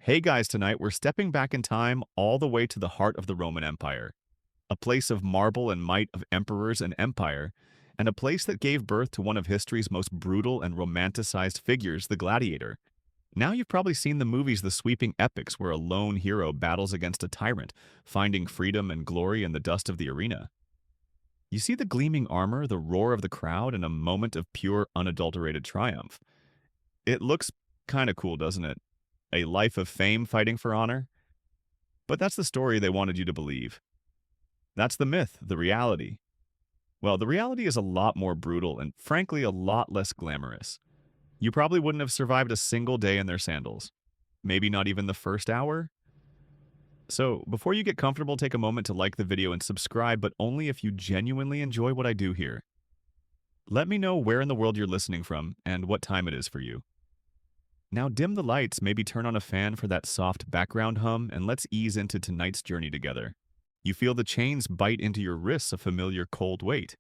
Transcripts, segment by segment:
Hey guys, tonight we're stepping back in time all the way to the heart of the Roman Empire, a place of marble and might of emperors and empire, and a place that gave birth to one of history's most brutal and romanticized figures, the gladiator. Now you've probably seen the movies, the sweeping epics where a lone hero battles against a tyrant, finding freedom and glory in the dust of the arena. You see the gleaming armor, the roar of the crowd, and a moment of pure, unadulterated triumph. It looks kind of cool, doesn't it? A life of fame fighting for honor? But that's the story they wanted you to believe. That's the myth, the reality. Well, the reality is a lot more brutal and, frankly, a lot less glamorous. You probably wouldn't have survived a single day in their sandals. Maybe not even the first hour. So, before you get comfortable, take a moment to like the video and subscribe, but only if you genuinely enjoy what I do here. Let me know where in the world you're listening from and what time it is for you. Now dim the lights, maybe turn on a fan for that soft background hum, and let's ease into tonight's journey together. You feel the chains bite into your wrists, a familiar cold weight.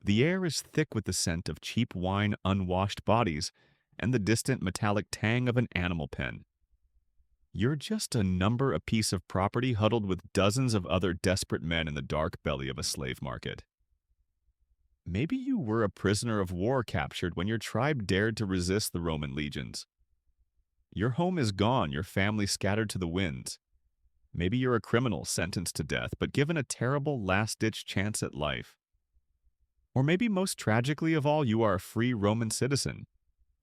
The air is thick with the scent of cheap wine, unwashed bodies, and the distant metallic tang of an animal pen. You're just a number, a piece of property huddled with dozens of other desperate men in the dark belly of a slave market. Maybe you were a prisoner of war captured when your tribe dared to resist the Roman legions. Your home is gone, your family scattered to the winds. Maybe you're a criminal sentenced to death, but given a terrible last-ditch chance at life. Or maybe most tragically of all, you are a free Roman citizen,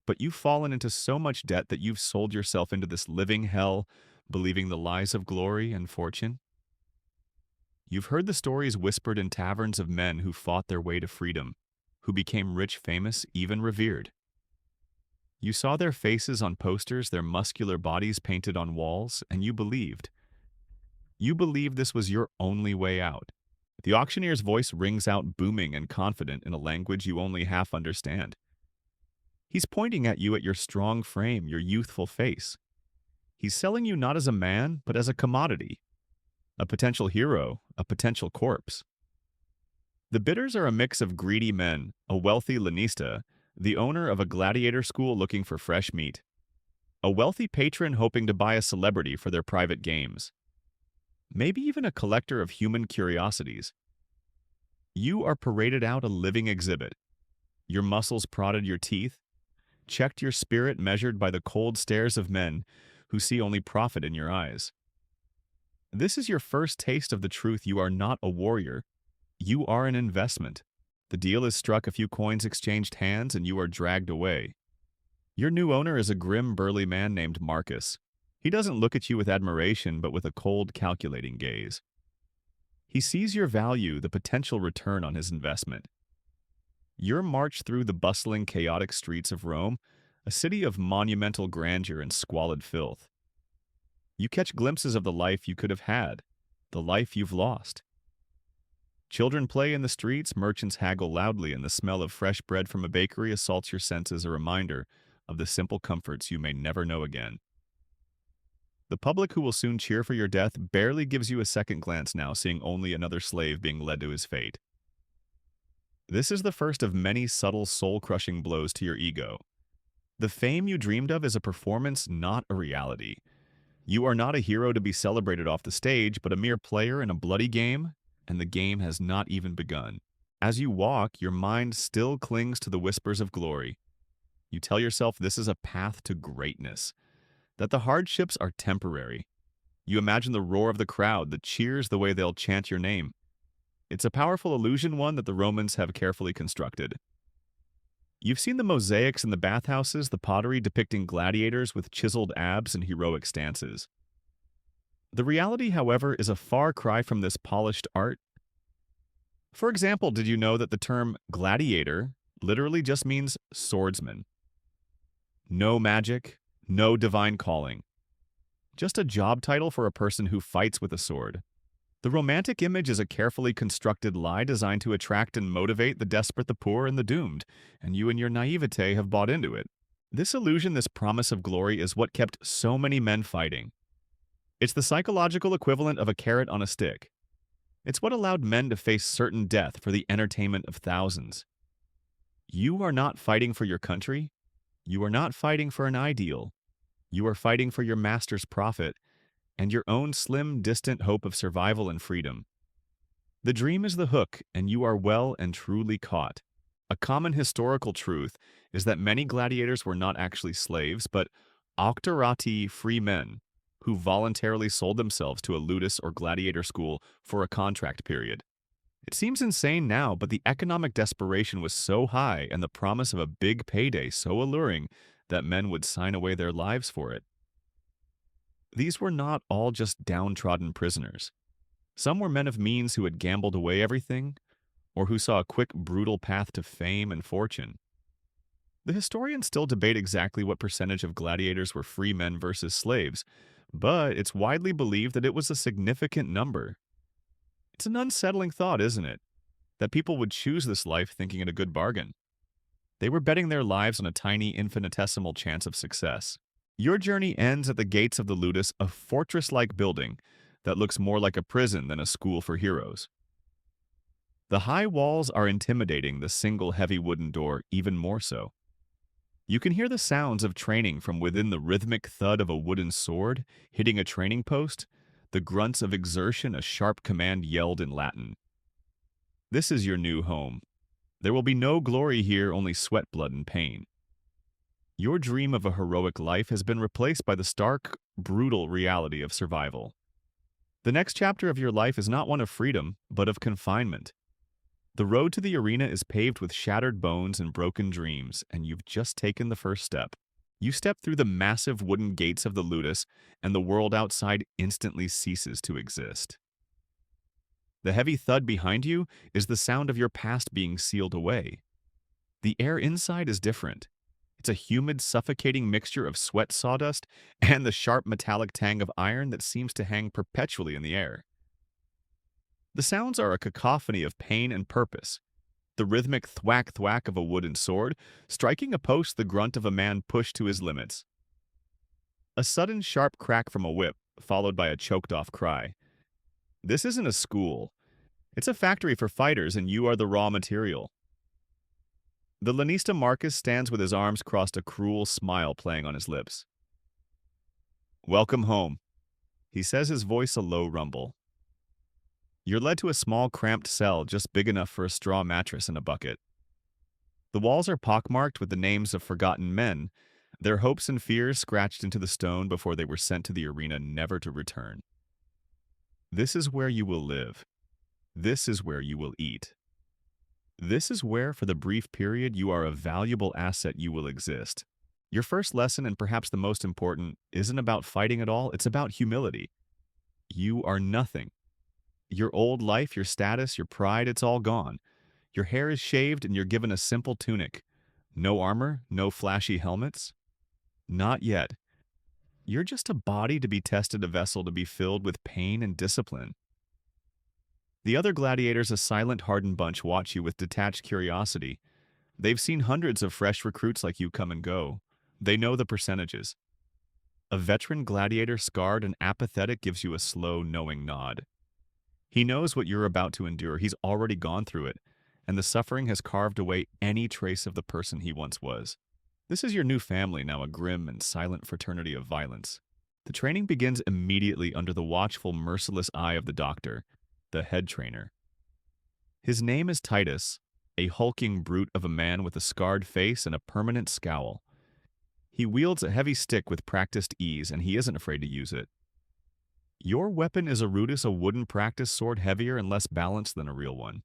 but you've fallen into so much debt that you've sold yourself into this living hell, believing the lies of glory and fortune. You've heard the stories whispered in taverns of men who fought their way to freedom, who became rich, famous, even revered. You saw their faces on posters, their muscular bodies painted on walls, and you believed. You believed this was your only way out. The auctioneer's voice rings out booming and confident in a language you only half understand. He's pointing at you, at your strong frame, your youthful face. He's selling you not as a man, but as a commodity, a potential hero, a potential corpse. The bidders are a mix of greedy men, a wealthy lanista, the owner of a gladiator school looking for fresh meat, a wealthy patron hoping to buy a celebrity for their private games, maybe even a collector of human curiosities. You are paraded out, a living exhibit. Your muscles prodded your teeth, checked your spirit, measured by the cold stares of men who see only profit in your eyes. This is your first taste of the truth. You are not a warrior. You are an investment. The deal is struck, a few coins exchanged hands, and you are dragged away. Your new owner is a grim, burly man named Marcus. He doesn't look at you with admiration, but with a cold, calculating gaze. He sees your value, the potential return on his investment. Your march through the bustling, chaotic streets of Rome, a city of monumental grandeur and squalid filth. You catch glimpses of the life you could have had, the life you've lost. Children play in the streets, merchants haggle loudly, and the smell of fresh bread from a bakery assaults your senses, a reminder of the simple comforts you may never know again. The public, who will soon cheer for your death, barely gives you a second glance now, seeing only another slave being led to his fate. This is the first of many subtle, soul-crushing blows to your ego. The fame you dreamed of is a performance, not a reality. You are not a hero to be celebrated off the stage, but a mere player in a bloody game, and the game has not even begun. As you walk, your mind still clings to the whispers of glory. You tell yourself this is a path to greatness, that the hardships are temporary. You imagine the roar of the crowd, the cheers, the way they'll chant your name. It's a powerful illusion, one that the Romans have carefully constructed. You've seen the mosaics in the bathhouses, the pottery depicting gladiators with chiseled abs and heroic stances. The reality, however, is a far cry from this polished art. For example, did you know that the term gladiator literally just means swordsman? No magic, no divine calling. Just a job title for a person who fights with a sword. The romantic image is a carefully constructed lie designed to attract and motivate the desperate, the poor, and the doomed, and you in your naivete have bought into it. This illusion, this promise of glory, is what kept so many men fighting. It's the psychological equivalent of a carrot on a stick. It's what allowed men to face certain death for the entertainment of thousands. You are not fighting for your country. You are not fighting for an ideal. You are fighting for your master's profit and your own slim, distant hope of survival and freedom. The dream is the hook, and you are well and truly caught. A common historical truth is that many gladiators were not actually slaves, but auctorati free men who voluntarily sold themselves to a ludus or gladiator school for a contract period. It seems insane now, but the economic desperation was so high and the promise of a big payday so alluring that men would sign away their lives for it. These were not all just downtrodden prisoners. Some were men of means who had gambled away everything, or who saw a quick, brutal path to fame and fortune. The historians still debate exactly what percentage of gladiators were free men versus slaves, but it's widely believed that it was a significant number. It's an unsettling thought, isn't it? That people would choose this life thinking it a good bargain. They were betting their lives on a tiny, infinitesimal chance of success. Your journey ends at the gates of the ludus, a fortress-like building that looks more like a prison than a school for heroes. The high walls are intimidating, the single heavy wooden door even more so. You can hear the sounds of training from within, the rhythmic thud of a wooden sword hitting a training post, the grunts of exertion, a sharp command yelled in Latin. This is your new home. There will be no glory here, only sweat, blood, and pain. Your dream of a heroic life has been replaced by the stark, brutal reality of survival. The next chapter of your life is not one of freedom, but of confinement. The road to the arena is paved with shattered bones and broken dreams, and you've just taken the first step. You step through the massive wooden gates of the ludus, and the world outside instantly ceases to exist. The heavy thud behind you is the sound of your past being sealed away. The air inside is different. It's a humid, suffocating mixture of sweat sawdust and the sharp metallic tang of iron that seems to hang perpetually in the air. The sounds are a cacophony of pain and purpose. The rhythmic thwack-thwack of a wooden sword, striking a post, the grunt of a man pushed to his limits. A sudden sharp crack from a whip, followed by a choked-off cry. This isn't a school. It's a factory for fighters, and you are the raw material. The lanista Marcus stands with his arms crossed, a cruel smile playing on his lips. Welcome home, he says, his voice a low rumble. You're led to a small, cramped cell just big enough for a straw mattress and a bucket. The walls are pockmarked with the names of forgotten men, their hopes and fears scratched into the stone before they were sent to the arena, never to return. This is where you will live. This is where you will eat. This is where, for the brief period you are a valuable asset, you will exist. Your first lesson, and perhaps the most important, isn't about fighting at all, it's about humility. You are nothing. Your old life, your status, your pride, it's all gone. Your hair is shaved and you're given a simple tunic. No armor, no flashy helmets. Not yet. You're just a body to be tested, a vessel to be filled with pain and discipline. The other gladiators, a silent, hardened bunch, watch you with detached curiosity. They've seen hundreds of fresh recruits like you come and go. They know the percentages. A veteran gladiator, scarred and apathetic, gives you a slow, knowing nod. He knows what you're about to endure. He's already gone through it, and the suffering has carved away any trace of the person he once was. This is your new family now, a grim and silent fraternity of violence. The training begins immediately under the watchful, merciless eye of the doctor, the head trainer. His name is Titus, a hulking brute of a man with a scarred face and a permanent scowl. He wields a heavy stick with practiced ease, and he isn't afraid to use it. Your weapon is a rudis, a wooden practice sword, heavier and less balanced than a real one.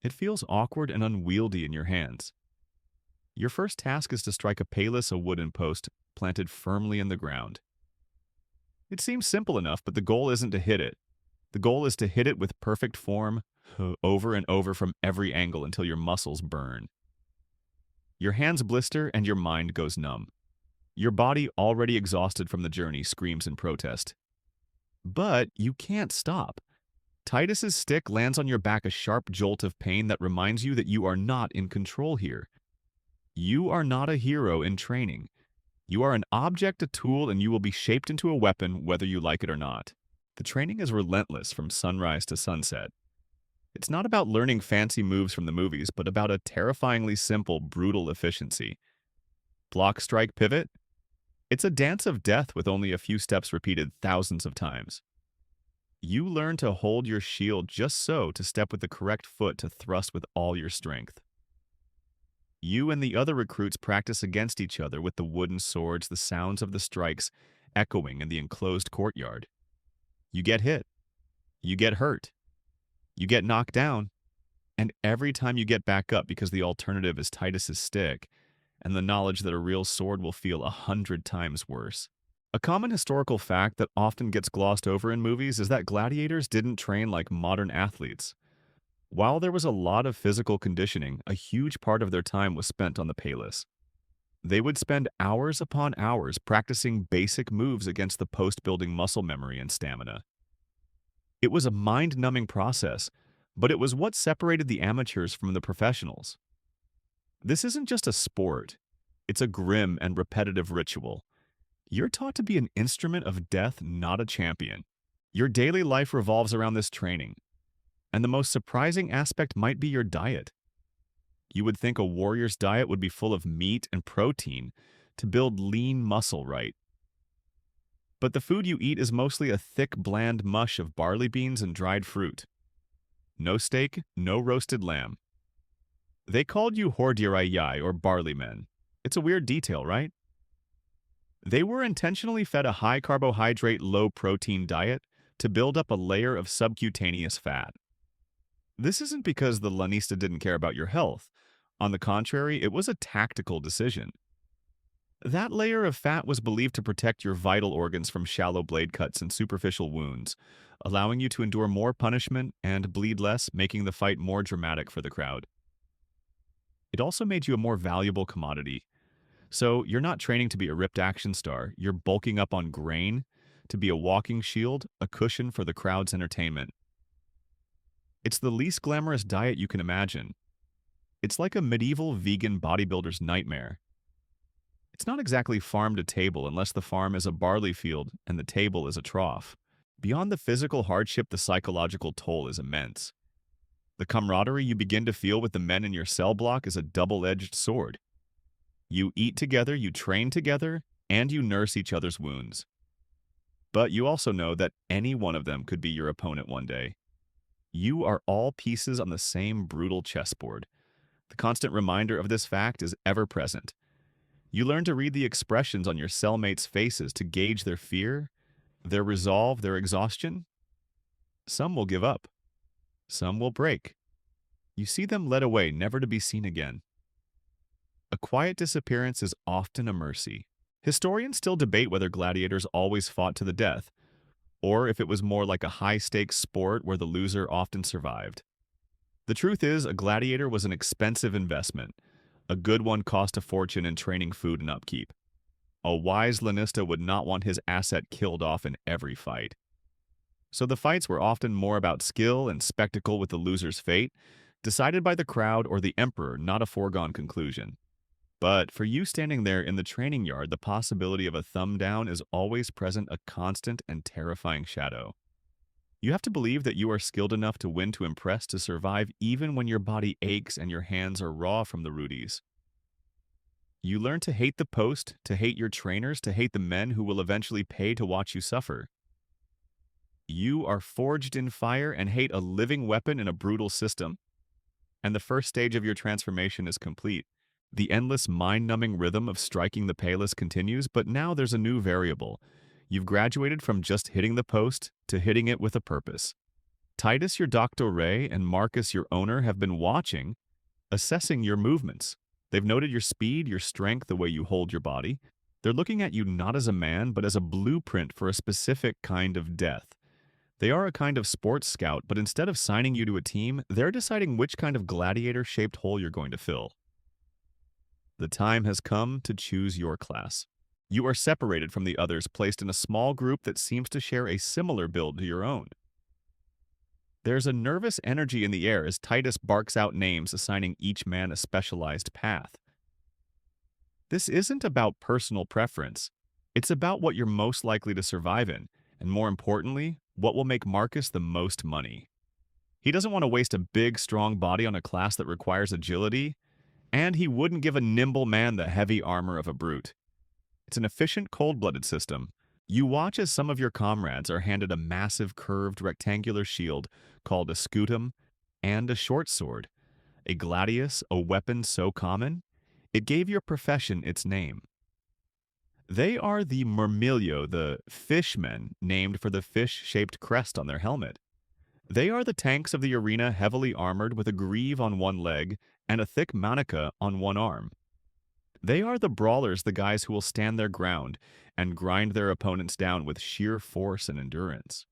It feels awkward and unwieldy in your hands. Your first task is to strike a palus, a wooden post, planted firmly in the ground. It seems simple enough, but the goal isn't to hit it. The goal is to hit it with perfect form, over and over from every angle until your muscles burn. Your hands blister and your mind goes numb. Your body, already exhausted from the journey, screams in protest. But you can't stop. Titus's stick lands on your back, a sharp jolt of pain that reminds you that you are not in control here. You are not a hero in training. You are an object, a tool, and you will be shaped into a weapon whether you like it or not. The training is relentless from sunrise to sunset. It's not about learning fancy moves from the movies, but about a terrifyingly simple, brutal efficiency. Block, strike, pivot? It's a dance of death with only a few steps repeated thousands of times. You learn to hold your shield just so to step with the correct foot to thrust with all your strength. You and the other recruits practice against each other with the wooden swords, the sounds of the strikes echoing in the enclosed courtyard. You get hit. You get hurt. You get knocked down. And every time you get back up because the alternative is Titus's stick, and the knowledge that a real sword will feel 100 times worse. A common historical fact that often gets glossed over in movies is that gladiators didn't train like modern athletes. While there was a lot of physical conditioning, a huge part of their time was spent on the palace. They would spend hours upon hours practicing basic moves against the post-building muscle memory and stamina. It was a mind-numbing process, but it was what separated the amateurs from the professionals. This isn't just a sport. It's a grim and repetitive ritual. You're taught to be an instrument of death, not a champion. Your daily life revolves around this training, and the most surprising aspect might be your diet. You would think a warrior's diet would be full of meat and protein to build lean muscle, right? But the food you eat is mostly a thick, bland mush of barley beans and dried fruit. No steak, no roasted lamb. They called you hordirai or barley men. It's a weird detail, right? They were intentionally fed a high-carbohydrate, low-protein diet to build up a layer of subcutaneous fat. This isn't because the lanista didn't care about your health. On the contrary, it was a tactical decision. That layer of fat was believed to protect your vital organs from shallow blade cuts and superficial wounds, allowing you to endure more punishment and bleed less, making the fight more dramatic for the crowd. It also made you a more valuable commodity. So you're not training to be a ripped action star, you're bulking up on grain to be a walking shield, a cushion for the crowd's entertainment. It's the least glamorous diet you can imagine. It's like a medieval vegan bodybuilder's nightmare. It's not exactly farm to table unless the farm is a barley field and the table is a trough. Beyond the physical hardship, the psychological toll is immense. The camaraderie you begin to feel with the men in your cell block is a double-edged sword. You eat together, you train together, and you nurse each other's wounds. But you also know that any one of them could be your opponent one day. You are all pieces on the same brutal chessboard. The constant reminder of this fact is ever present. You learn to read the expressions on your cellmates' faces to gauge their fear, their resolve, their exhaustion. Some will give up. Some will break. You see them led away, never to be seen again. A quiet disappearance is often a mercy. Historians still debate whether gladiators always fought to the death, or if it was more like a high-stakes sport where the loser often survived. The truth is, a gladiator was an expensive investment. A good one cost a fortune in training, food, and upkeep. A wise lanista would not want his asset killed off in every fight. So the fights were often more about skill and spectacle, with the loser's fate decided by the crowd or the emperor, not a foregone conclusion. But for you standing there in the training yard, the possibility of a thumb down is always present, a constant and terrifying shadow. You have to believe that you are skilled enough to win, to impress, to survive, even when your body aches and your hands are raw from the rudies. You learn to hate the post, to hate your trainers, to hate the men who will eventually pay to watch you suffer. You are forged in fire and hate a living weapon in a brutal system. And the first stage of your transformation is complete. The endless mind-numbing rhythm of striking the palace continues, but now there's a new variable. You've graduated from just hitting the post to hitting it with a purpose. Titus, your doctore, and Marcus, your owner, have been watching, assessing your movements. They've noted your speed, your strength, the way you hold your body. They're looking at you not as a man, but as a blueprint for a specific kind of death. They are a kind of sports scout, but instead of signing you to a team, they're deciding which kind of gladiator-shaped hole you're going to fill. The time has come to choose your class. You are separated from the others, placed in a small group that seems to share a similar build to your own. There's a nervous energy in the air as Titus barks out names, assigning each man a specialized path. This isn't about personal preference. It's about what you're most likely to survive in, and more importantly, what will make Marcus the most money. He doesn't want to waste a big, strong body on a class that requires agility, and he wouldn't give a nimble man the heavy armor of a brute. It's an efficient, cold-blooded system. You watch as some of your comrades are handed a massive curved rectangular shield called a scutum and a short sword. A gladius, a weapon so common, it gave your profession its name. They are the murmillo, the fishmen, named for the fish-shaped crest on their helmet. They are the tanks of the arena, heavily armored with a greave on one leg and a thick manica on one arm. They are the brawlers, the guys who will stand their ground and grind their opponents down with sheer force and endurance.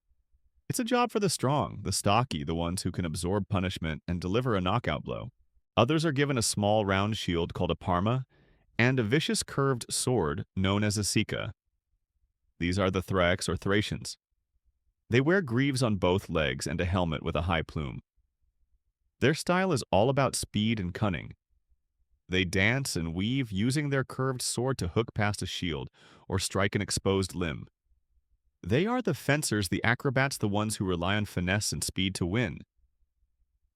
It's a job for the strong, the stocky, the ones who can absorb punishment and deliver a knockout blow. Others are given a small round shield called a parma and a vicious curved sword known as a sika. These are the Thrax or Thracians. They wear greaves on both legs and a helmet with a high plume. Their style is all about speed and cunning. They dance and weave using their curved sword to hook past a shield or strike an exposed limb. They are the fencers, the acrobats, the ones who rely on finesse and speed to win.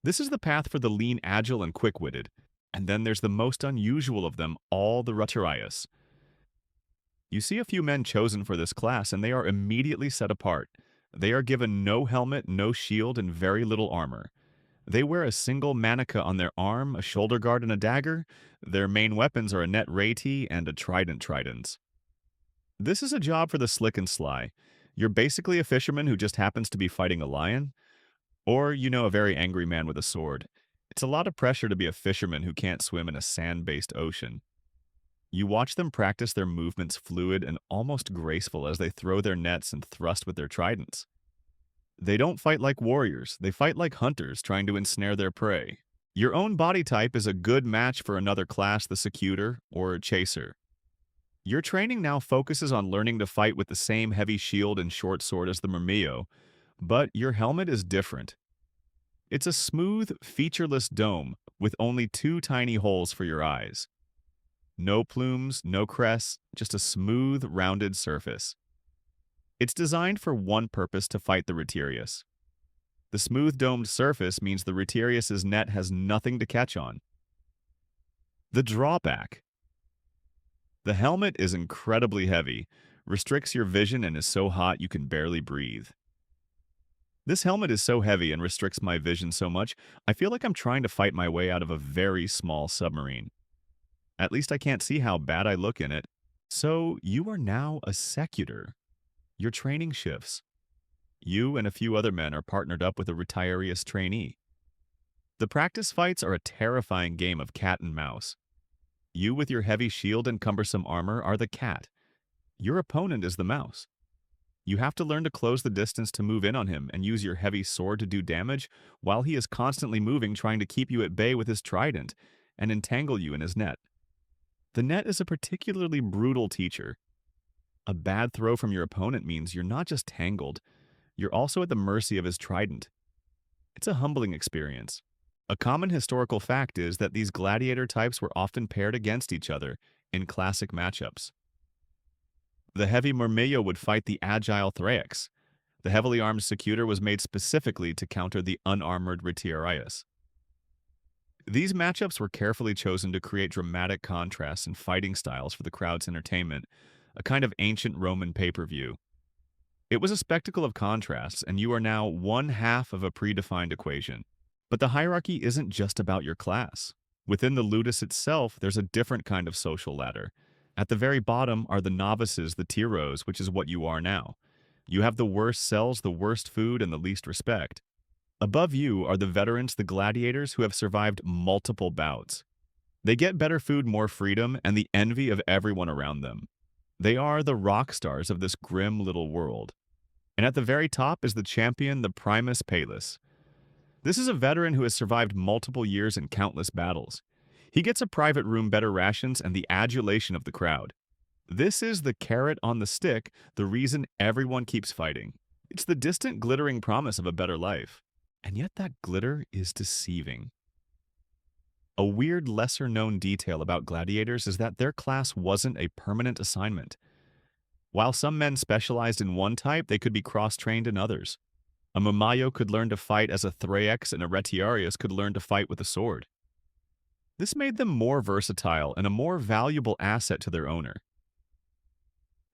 This is the path for the lean, agile, and quick-witted. And then there's the most unusual of them all, the ruturias. You see a few men chosen for this class, and they are immediately set apart. They are given no helmet, no shield, and very little armor. They wear a single manica on their arm, a shoulder guard, and a dagger. Their main weapons are a net reti and a tridents. This is a job for the slick and sly. You're basically a fisherman who just happens to be fighting a lion, or, a very angry man with a sword. It's a lot of pressure to be a fisherman who can't swim in a sand-based ocean. You watch them practice their movements fluid and almost graceful as they throw their nets and thrust with their tridents. They don't fight like warriors, they fight like hunters trying to ensnare their prey. Your own body type is a good match for another class, the secutor or chaser. Your training now focuses on learning to fight with the same heavy shield and short sword as the murmillo, but your helmet is different. It's a smooth, featureless dome with only 2 tiny holes for your eyes. No plumes, no crests, just a smooth, rounded surface. It's designed for one purpose: to fight the ruturius. The smooth domed surface means the ruturius's net has nothing to catch on. The drawback: the helmet is incredibly heavy, restricts your vision, and is so hot you can barely breathe. This helmet is so heavy and restricts my vision so much, I feel like I'm trying to fight my way out of a very small submarine. At least I can't see how bad I look in it. So you are now a secutor. Your training shifts. You and a few other men are partnered up with a ruturius trainee. The practice fights are a terrifying game of cat and mouse. You with your heavy shield and cumbersome armor are the cat. Your opponent is the mouse. You have to learn to close the distance to move in on him and use your heavy sword to do damage while he is constantly moving, trying to keep you at bay with his trident and entangle you in his net. The net is a particularly brutal teacher. A bad throw from your opponent means you're not just tangled, you're also at the mercy of his trident. It's a humbling experience. A common historical fact is that these gladiator types were often paired against each other in classic matchups. The heavy murmillo would fight the agile Thrax. The heavily armed secutor was made specifically to counter the unarmored ruturius. These matchups were carefully chosen to create dramatic contrasts and fighting styles for the crowd's entertainment, a kind of ancient Roman pay-per-view. It was a spectacle of contrasts, and you are now one half of a predefined equation. But the hierarchy isn't just about your class. Within the ludus itself, there's a different kind of social ladder. At the very bottom are the novices, the tiros, which is what you are now. You have the worst cells, the worst food, and the least respect. Above you are the veterans, the gladiators, who have survived multiple bouts. They get better food, more freedom, and the envy of everyone around them. They are the rock stars of this grim little world. And at the very top is the champion, the primus palus. This is a veteran who has survived multiple years and countless battles. He gets a private room, better rations, and the adulation of the crowd. This is the carrot on the stick, the reason everyone keeps fighting. It's the distant, glittering promise of a better life. And yet that glitter is deceiving. A weird, lesser-known detail about gladiators is that their class wasn't a permanent assignment. While some men specialized in one type, they could be cross-trained in others. A mamayo could learn to fight as a Thrax, and a retiarius could learn to fight with a sword. This made them more versatile and a more valuable asset to their owner.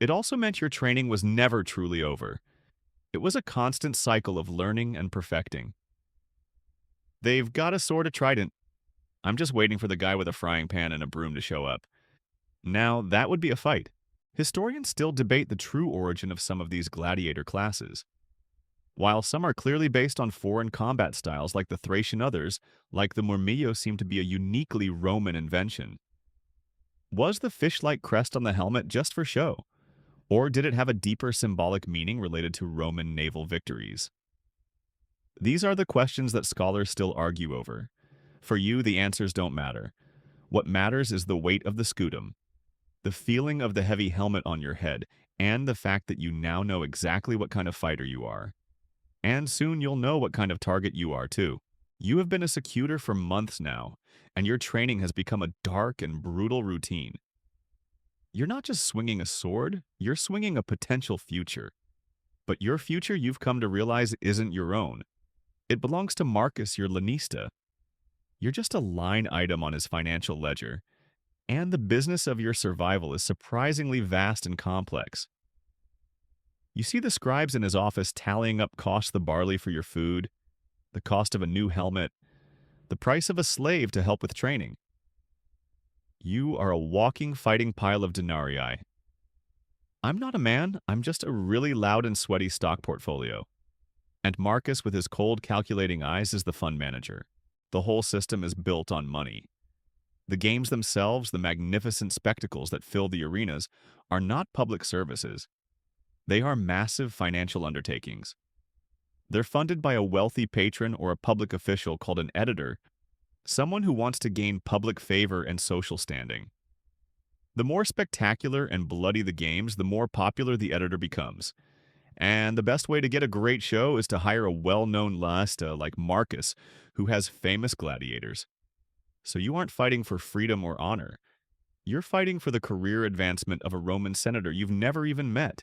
It also meant your training was never truly over. It was a constant cycle of learning and perfecting. They've got a sword, a trident. I'm just waiting for the guy with a frying pan and a broom to show up. Now, that would be a fight. Historians still debate the true origin of some of these gladiator classes. While some are clearly based on foreign combat styles like the Thracian, others, like the murmillo, seem to be a uniquely Roman invention. Was the fish-like crest on the helmet just for show? Or did it have a deeper symbolic meaning related to Roman naval victories? These are the questions that scholars still argue over. For you, the answers don't matter. What matters is the weight of the scutum, the feeling of the heavy helmet on your head, and the fact that you now know exactly what kind of fighter you are. And soon you'll know what kind of target you are, too. You have been a secutor for months now, and your training has become a dark and brutal routine. You're not just swinging a sword, you're swinging a potential future. But your future, you've come to realize, isn't your own. It belongs to Marcus, your lanista. You're just a line item on his financial ledger, and the business of your survival is surprisingly vast and complex. You see the scribes in his office tallying up cost the barley for your food, the cost of a new helmet, the price of a slave to help with training. You are a walking fighting pile of denarii. I'm not a man, I'm just a really loud and sweaty stock portfolio. And Marcus, with his cold, calculating eyes, is the fund manager. The whole system is built on money. The games themselves, the magnificent spectacles that fill the arenas, are not public services. They are massive financial undertakings. They're funded by a wealthy patron or a public official called an editor, someone who wants to gain public favor and social standing. The more spectacular and bloody the games, the more popular the editor becomes. And the best way to get a great show is to hire a well-known lasta like Marcus, who has famous gladiators. So you aren't fighting for freedom or honor. You're fighting for the career advancement of a Roman senator you've never even met.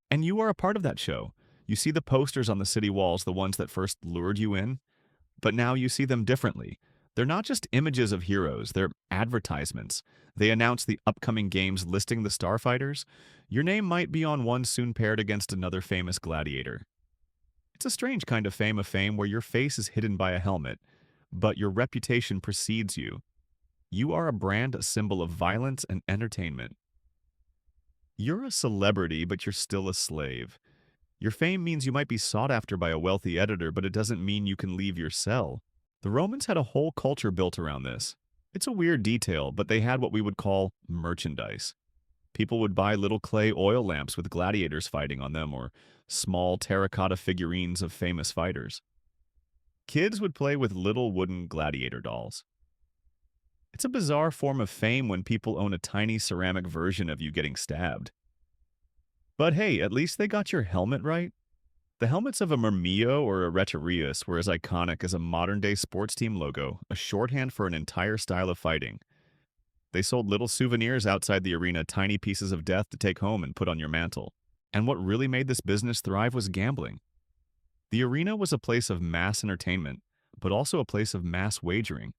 And you are a part of that show. You see the posters on the city walls, the ones that first lured you in. But now you see them differently. They're not just images of heroes, they're advertisements. They announce the upcoming games listing the starfighters. Your name might be on one soon paired against another famous gladiator. It's a strange kind of fame where your face is hidden by a helmet, but your reputation precedes you. You are a brand, a symbol of violence and entertainment. You're a celebrity, but you're still a slave. Your fame means you might be sought after by a wealthy editor, but it doesn't mean you can leave your cell. The Romans had a whole culture built around this. It's a weird detail, but they had what we would call merchandise. People would buy little clay oil lamps with gladiators fighting on them, or small terracotta figurines of famous fighters. Kids would play with little wooden gladiator dolls. It's a bizarre form of fame when people own a tiny ceramic version of you getting stabbed. But hey, at least they got your helmet right. The helmets of a murmillo or a rhetorius were as iconic as a modern-day sports team logo, a shorthand for an entire style of fighting. They sold little souvenirs outside the arena, tiny pieces of death to take home and put on your mantle. And what really made this business thrive was gambling. The arena was a place of mass entertainment, but also a place of mass wagering.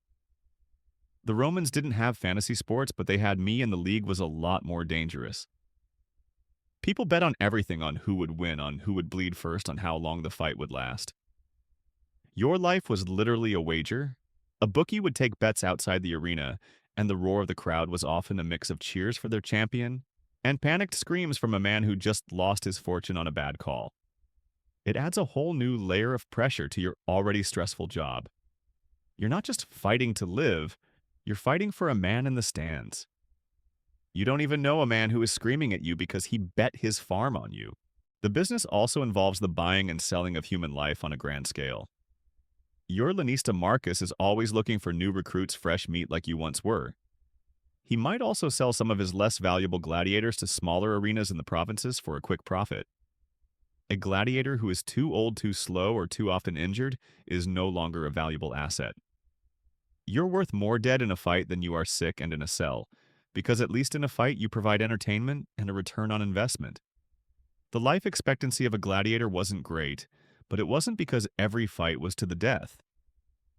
The Romans didn't have fantasy sports, but they had me, and the league was a lot more dangerous. People bet on everything, on who would win, on who would bleed first, on how long the fight would last. Your life was literally a wager. A bookie would take bets outside the arena, and the roar of the crowd was often a mix of cheers for their champion and panicked screams from a man who just lost his fortune on a bad call. It adds a whole new layer of pressure to your already stressful job. You're not just fighting to live, you're fighting for a man in the stands. You don't even know a man who is screaming at you because he bet his farm on you. The business also involves the buying and selling of human life on a grand scale. Your lanista Marcus is always looking for new recruits, fresh meat like you once were. He might also sell some of his less valuable gladiators to smaller arenas in the provinces for a quick profit. A gladiator who is too old, too slow, or too often injured is no longer a valuable asset. You're worth more dead in a fight than you are sick and in a cell, because at least in a fight you provide entertainment and a return on investment. The life expectancy of a gladiator wasn't great, but it wasn't because every fight was to the death.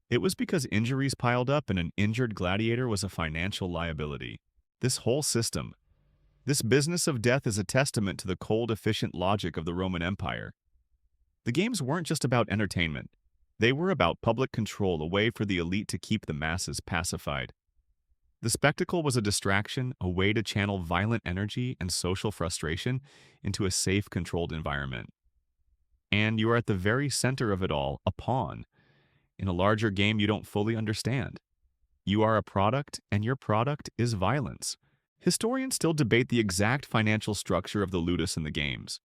It was because injuries piled up and an injured gladiator was a financial liability. This This business of death is a testament to the cold, efficient logic of the Roman Empire. The games weren't just about entertainment. They were about public control, a way for the elite to keep the masses pacified. The spectacle was a distraction, a way to channel violent energy and social frustration into a safe, controlled environment. And you are at the very center of it all, a pawn, in a larger game you don't fully understand. You are a product, and your product is violence. Historians still debate the exact financial structure of the ludus in the games.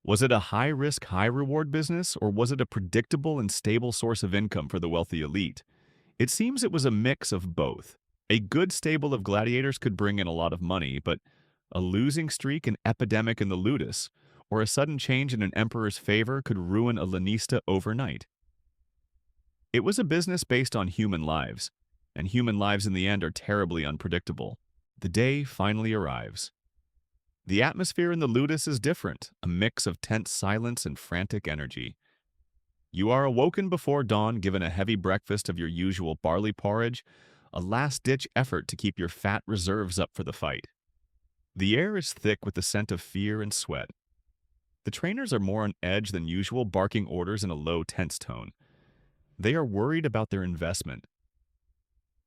Was it a high-risk, high-reward business, or was it a predictable and stable source of income for the wealthy elite? It seems it was a mix of both. A good stable of gladiators could bring in a lot of money, but a losing streak, an epidemic in the ludus, or a sudden change in an emperor's favor could ruin a lanista overnight. It was a business based on human lives, and human lives in the end are terribly unpredictable. The day finally arrives. The atmosphere in the ludus is different, a mix of tense silence and frantic energy. You are awoken before dawn, given a heavy breakfast of your usual barley porridge, a last-ditch effort to keep your fat reserves up for the fight. The air is thick with the scent of fear and sweat. The trainers are more on edge than usual, barking orders in a low, tense tone. They are worried about their investment.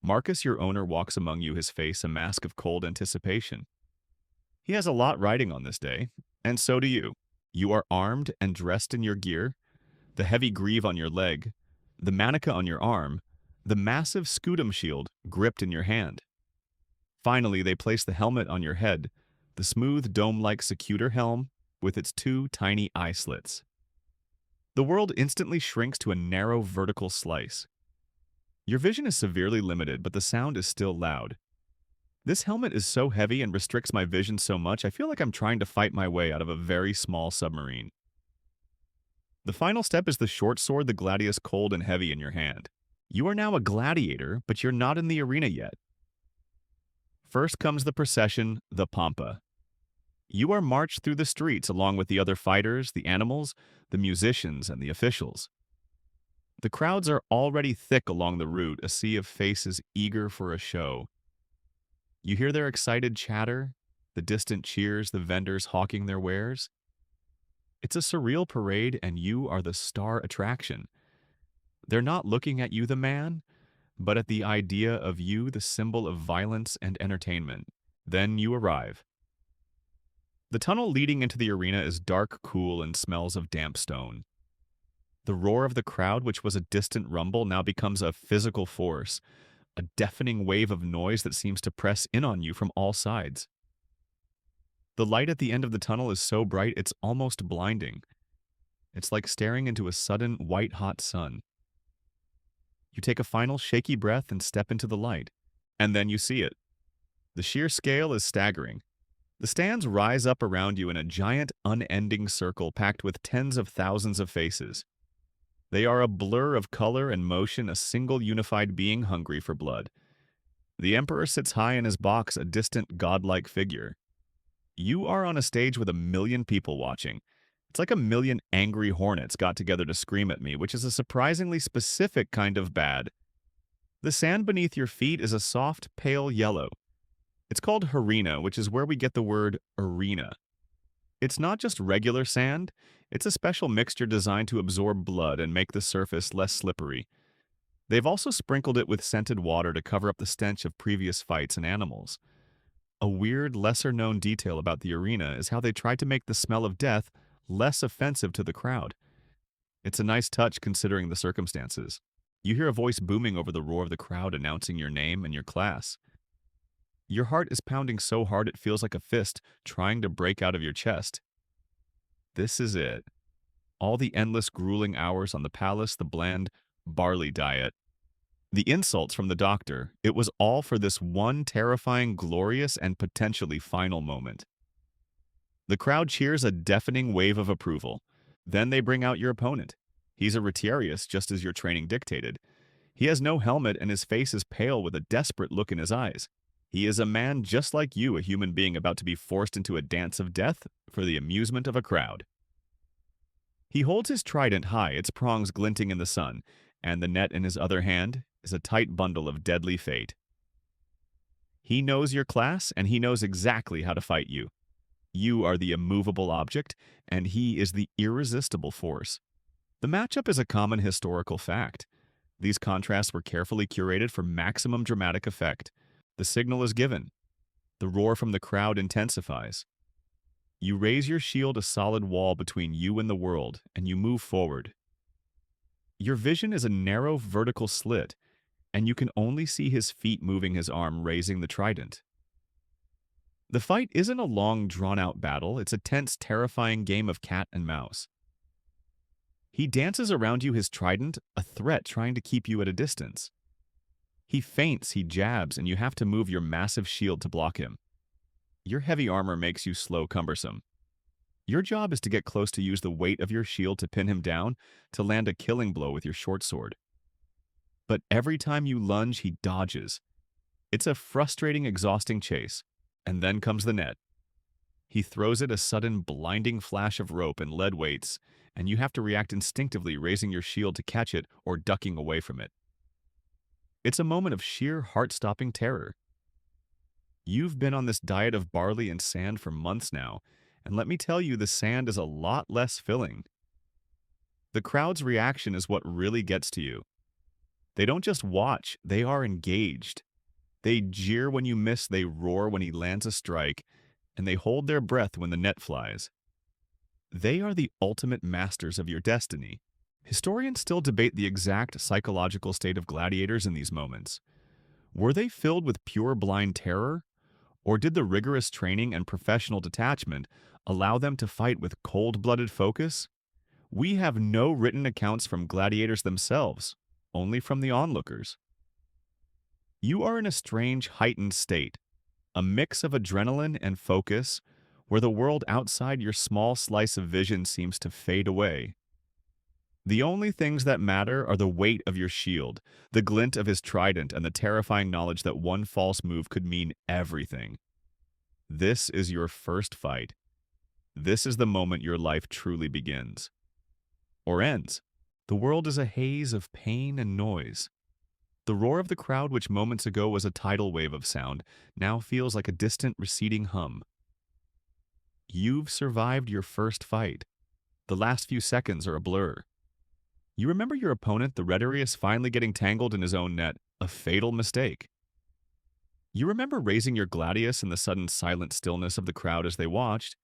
Marcus, your owner, walks among you, his face a mask of cold anticipation. He has a lot riding on this day, and so do you. You are armed and dressed in your gear, the heavy greave on your leg, the manica on your arm, the massive scutum shield gripped in your hand. Finally, they place the helmet on your head, the smooth dome-like secutor helm with its two tiny eye slits. The world instantly shrinks to a narrow vertical slice. Your vision is severely limited, but the sound is still loud. This helmet is so heavy and restricts my vision so much, I feel like I'm trying to fight my way out of a very small submarine. The final step is the short sword, the gladius, cold and heavy in your hand. You are now a gladiator, but you're not in the arena yet. First comes the procession, the pampa. You are marched through the streets along with the other fighters, the animals, the musicians, and the officials. The crowds are already thick along the route, a sea of faces eager for a show. You hear their excited chatter, the distant cheers, the vendors hawking their wares. It's a surreal parade, and you are the star attraction. They're not looking at you, the man, but at the idea of you, the symbol of violence and entertainment. Then you arrive. The tunnel leading into the arena is dark, cool, and smells of damp stone. The roar of the crowd, which was a distant rumble, now becomes a physical force, a deafening wave of noise that seems to press in on you from all sides. The light at the end of the tunnel is so bright it's almost blinding. It's like staring into a sudden white-hot sun. You take a final shaky breath and step into the light, and then you see it. The sheer scale is staggering. The stands rise up around you in a giant, unending circle packed with tens of thousands of faces. They are a blur of color and motion, a single unified being hungry for blood. The emperor sits high in his box, a distant, godlike figure. You are on a stage with 1,000,000 people watching. It's like 1,000,000 angry hornets got together to scream at me, which is a surprisingly specific kind of bad. The sand beneath your feet is a soft, pale yellow. It's called harina, which is where we get the word arena. It's not just regular sand, it's a special mixture designed to absorb blood and make the surface less slippery. They've also sprinkled it with scented water to cover up the stench of previous fights and animals. A weird, lesser-known detail about the arena is how they tried to make the smell of death less offensive to the crowd. It's a nice touch considering the circumstances. You hear a voice booming over the roar of the crowd announcing your name and your class. Your heart is pounding so hard it feels like a fist trying to break out of your chest. This is it. All the endless grueling hours on the palace, the bland barley diet, the insults from the doctor, it was all for this one terrifying, glorious, and potentially final moment. The crowd cheers a deafening wave of approval. Then they bring out your opponent. He's a retiarius, just as your training dictated. He has no helmet and his face is pale with a desperate look in his eyes. He is a man just like you, a human being about to be forced into a dance of death for the amusement of a crowd. He holds his trident high, its prongs glinting in the sun, and the net in his other hand is a tight bundle of deadly fate. He knows your class, and he knows exactly how to fight you. You are the immovable object, and he is the irresistible force. The matchup is a common historical fact. These contrasts were carefully curated for maximum dramatic effect. The signal is given. The roar from the crowd intensifies. You raise your shield a solid wall between you and the world, and you move forward. Your vision is a narrow vertical slit, and you can only see his feet moving his arm raising the trident. The fight isn't a long, drawn-out battle, it's a tense, terrifying game of cat and mouse. He dances around you his trident, a threat trying to keep you at a distance. He feints, he jabs, and you have to move your massive shield to block him. Your heavy armor makes you slow, cumbersome. Your job is to get close to use the weight of your shield to pin him down, to land a killing blow with your short sword. But every time you lunge, he dodges. It's a frustrating, exhausting chase. And then comes the net. He throws it a sudden, blinding flash of rope and lead weights, and you have to react instinctively, raising your shield to catch it or ducking away from it. It's a moment of sheer, heart-stopping terror. You've been on this diet of barley and sand for months now, and let me tell you, the sand is a lot less filling. The crowd's reaction is what really gets to you. They don't just watch, they are engaged. They jeer when you miss, they roar when he lands a strike, and they hold their breath when the net flies. They are the ultimate masters of your destiny. Historians still debate the exact psychological state of gladiators in these moments. Were they filled with pure blind terror, or did the rigorous training and professional detachment allow them to fight with cold-blooded focus? We have no written accounts from gladiators themselves, only from the onlookers. You are in a strange, heightened state, a mix of adrenaline and focus, where the world outside your small slice of vision seems to fade away. The only things that matter are the weight of your shield, the glint of his trident, and the terrifying knowledge that one false move could mean everything. This is your first fight. This is the moment your life truly begins. Or ends. The world is a haze of pain and noise. The roar of the crowd, which moments ago was a tidal wave of sound, now feels like a distant, receding hum. You've survived your first fight. The last few seconds are a blur. You remember your opponent, the rhetorist, finally getting tangled in his own net, a fatal mistake. You remember raising your gladius in the sudden silent stillness of the crowd as they watched,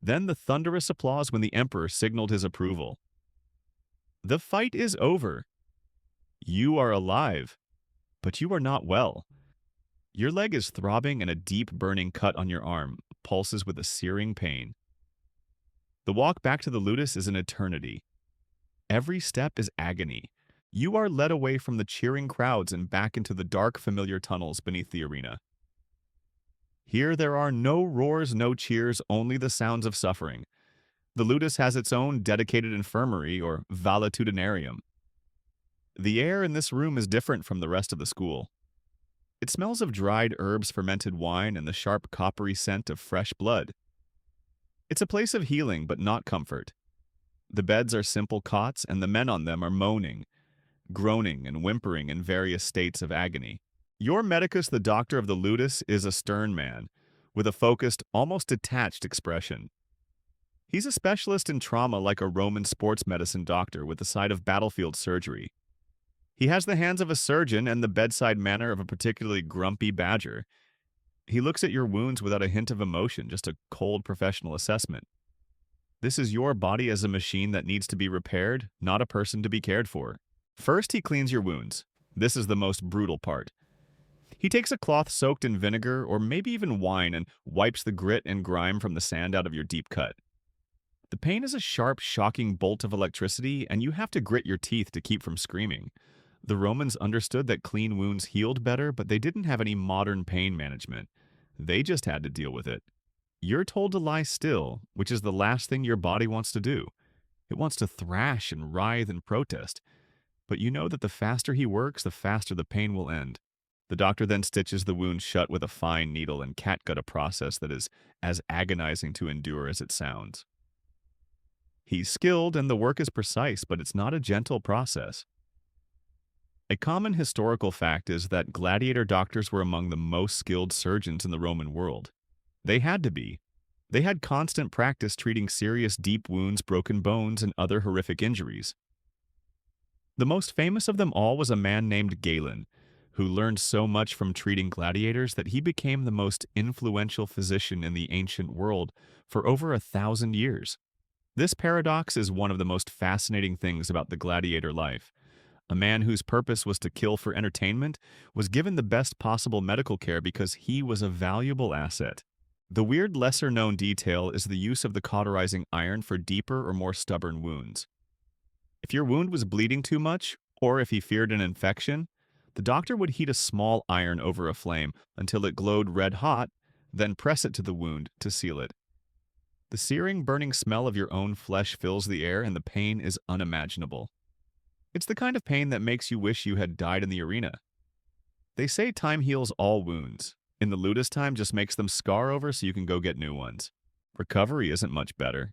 then the thunderous applause when the emperor signaled his approval. The fight is over. You are alive, but you are not well. Your leg is throbbing and a deep burning cut on your arm pulses with a searing pain. The walk back to the ludus is an eternity. Every step is agony. You are led away from the cheering crowds and back into the dark, familiar tunnels beneath the arena. Here there are no roars, no cheers, only the sounds of suffering. The ludus has its own dedicated infirmary or valetudinarium. The air in this room is different from the rest of the school. It smells of dried herbs, fermented wine, and the sharp coppery scent of fresh blood. It's a place of healing, but not comfort. The beds are simple cots, and the men on them are moaning, groaning, and whimpering in various states of agony. Your medicus, the doctor of the ludus, is a stern man, with a focused, almost detached expression. He's a specialist in trauma like a Roman sports medicine doctor with the side of battlefield surgery. He has the hands of a surgeon and the bedside manner of a particularly grumpy badger. He looks at your wounds without a hint of emotion, just a cold professional assessment. This is your body as a machine that needs to be repaired, not a person to be cared for. First, he cleans your wounds. This is the most brutal part. He takes a cloth soaked in vinegar or maybe even wine and wipes the grit and grime from the sand out of your deep cut. The pain is a sharp, shocking bolt of electricity, and you have to grit your teeth to keep from screaming. The Romans understood that clean wounds healed better, but they didn't have any modern pain management. They just had to deal with it. You're told to lie still, which is the last thing your body wants to do. It wants to thrash and writhe and protest. But you know that the faster he works, the faster the pain will end. The doctor then stitches the wound shut with a fine needle and catgut, a process that is as agonizing to endure as it sounds. He's skilled and the work is precise, but it's not a gentle process. A common historical fact is that gladiator doctors were among the most skilled surgeons in the Roman world. They had to be. They had constant practice treating serious deep wounds, broken bones, and other horrific injuries. The most famous of them all was a man named Galen, who learned so much from treating gladiators that he became the most influential physician in the ancient world for over 1,000 years. This paradox is one of the most fascinating things about the gladiator life. A man whose purpose was to kill for entertainment was given the best possible medical care because he was a valuable asset. The weird lesser-known detail is the use of the cauterizing iron for deeper or more stubborn wounds. If your wound was bleeding too much, or if he feared an infection, the doctor would heat a small iron over a flame until it glowed red hot, then press it to the wound to seal it. The searing, burning smell of your own flesh fills the air and the pain is unimaginable. It's the kind of pain that makes you wish you had died in the arena. They say time heals all wounds. In the ludus, time just makes them scar over so you can go get new ones. Recovery isn't much better.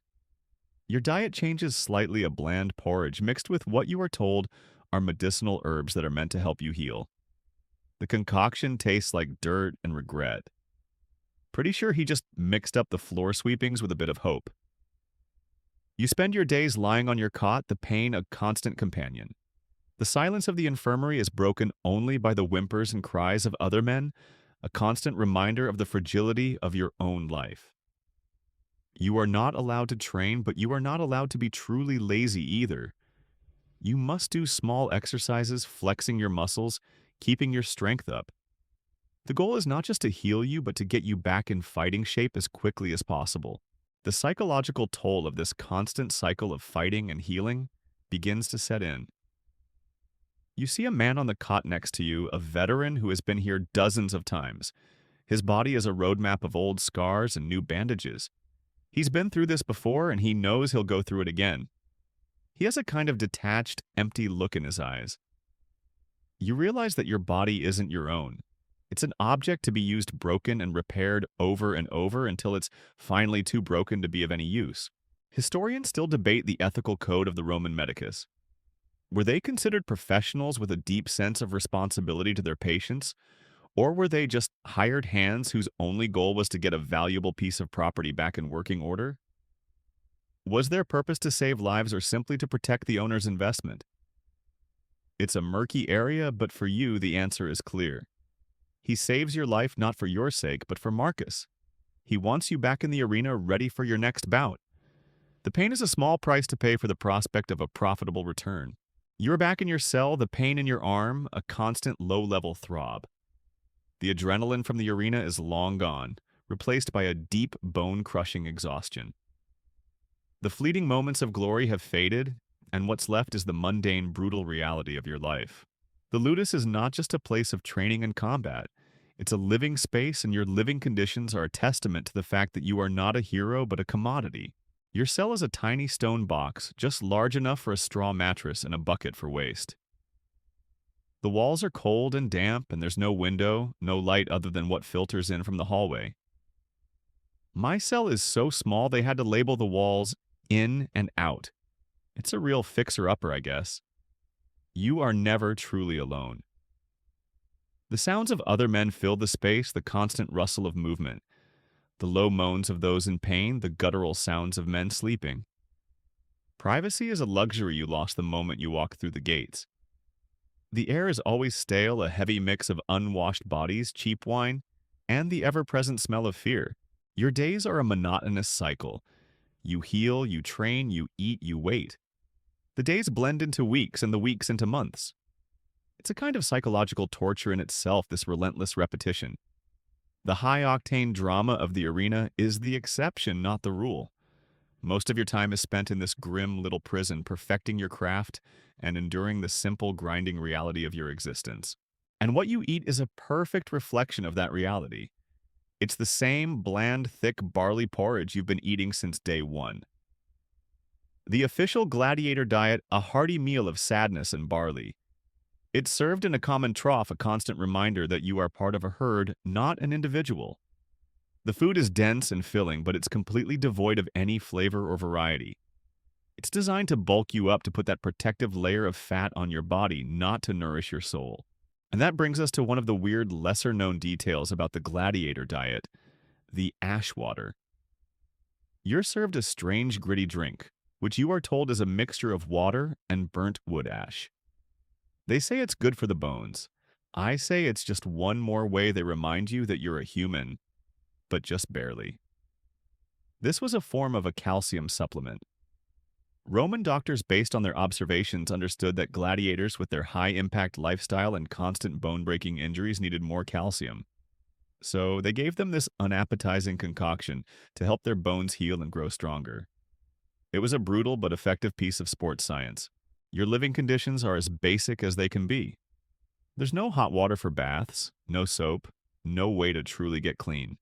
Your diet changes slightly: a bland porridge mixed with what you are told are medicinal herbs that are meant to help you heal. The concoction tastes like dirt and regret. Pretty sure he just mixed up the floor sweepings with a bit of hope. You spend your days lying on your cot, the pain a constant companion. The silence of the infirmary is broken only by the whimpers and cries of other men, a constant reminder of the fragility of your own life. You are not allowed to train, but you are not allowed to be truly lazy either. You must do small exercises, flexing your muscles, keeping your strength up. The goal is not just to heal you, but to get you back in fighting shape as quickly as possible. The psychological toll of this constant cycle of fighting and healing begins to set in. You see a man on the cot next to you, a veteran who has been here dozens of times. His body is a roadmap of old scars and new bandages. He's been through this before and he knows he'll go through it again. He has a kind of detached, empty look in his eyes. You realize that your body isn't your own. It's an object to be used broken and repaired over and over until it's finally too broken to be of any use. Historians still debate the ethical code of the Roman medicus. Were they considered professionals with a deep sense of responsibility to their patients, or were they just hired hands whose only goal was to get a valuable piece of property back in working order? Was their purpose to save lives or simply to protect the owner's investment? It's a murky area, but for you, the answer is clear. He saves your life not for your sake, but for Marcus. He wants you back in the arena, ready for your next bout. The pain is a small price to pay for the prospect of a profitable return. You're back in your cell, the pain in your arm, a constant low-level throb. The adrenaline from the arena is long gone, replaced by a deep, bone-crushing exhaustion. The fleeting moments of glory have faded, and what's left is the mundane, brutal reality of your life. The ludus is not just a place of training and combat. It's a living space, and your living conditions are a testament to the fact that you are not a hero but a commodity. Your cell is a tiny stone box, just large enough for a straw mattress and a bucket for waste. The walls are cold and damp, and there's no window, no light other than what filters in from the hallway. My cell is so small they had to label the walls in and out. It's a real fixer-upper, I guess. You are never truly alone. The sounds of other men fill the space, the constant rustle of movement, the low moans of those in pain, the guttural sounds of men sleeping. Privacy is a luxury you lost the moment you walk through the gates. The air is always stale, a heavy mix of unwashed bodies, cheap wine, and the ever-present smell of fear. Your days are a monotonous cycle. You heal, you train, you eat, you wait. The days blend into weeks and the weeks into months. It's a kind of psychological torture in itself, this relentless repetition. The high-octane drama of the arena is the exception, not the rule. Most of your time is spent in this grim little prison, perfecting your craft and enduring the simple, grinding reality of your existence. And what you eat is a perfect reflection of that reality. It's the same bland, thick barley porridge you've been eating since day one. The official gladiator diet, a hearty meal of sadness and barley. It's served in a common trough, a constant reminder that you are part of a herd, not an individual. The food is dense and filling, but it's completely devoid of any flavor or variety. It's designed to bulk you up, to put that protective layer of fat on your body, not to nourish your soul. And that brings us to one of the weird, lesser-known details about the gladiator diet, the ash water. You're served a strange gritty drink, which you are told is a mixture of water and burnt wood ash. They say it's good for the bones. I say it's just one more way they remind you that you're a human, but just barely. This was a form of a calcium supplement. Roman doctors, based on their observations, understood that gladiators with their high-impact lifestyle and constant bone-breaking injuries needed more calcium. So they gave them this unappetizing concoction to help their bones heal and grow stronger. It was a brutal but effective piece of sports science. Your living conditions are as basic as they can be. There's no hot water for baths, no soap, no way to truly get clean.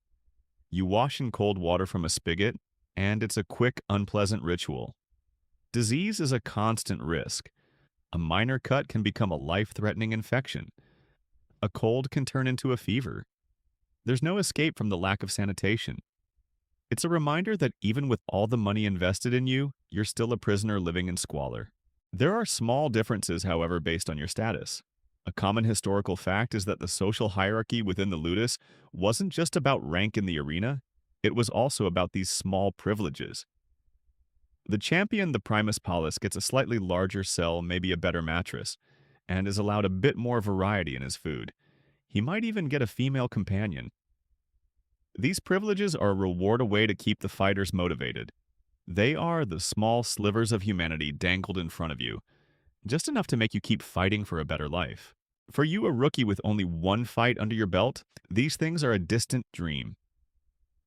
You wash in cold water from a spigot, and it's a quick, unpleasant ritual. Disease is a constant risk. A minor cut can become a life-threatening infection. A cold can turn into a fever. There's no escape from the lack of sanitation. It's a reminder that even with all the money invested in you, you're still a prisoner living in squalor. There are small differences, however, based on your status. A common historical fact is that the social hierarchy within the ludus wasn't just about rank in the arena, it was also about these small privileges. The champion, the primus palis, gets a slightly larger cell, maybe a better mattress, and is allowed a bit more variety in his food. He might even get a female companion. These privileges are a reward, a way to keep the fighters motivated. They are the small slivers of humanity dangled in front of you, just enough to make you keep fighting for a better life. For you, a rookie with only one fight under your belt, these things are a distant dream.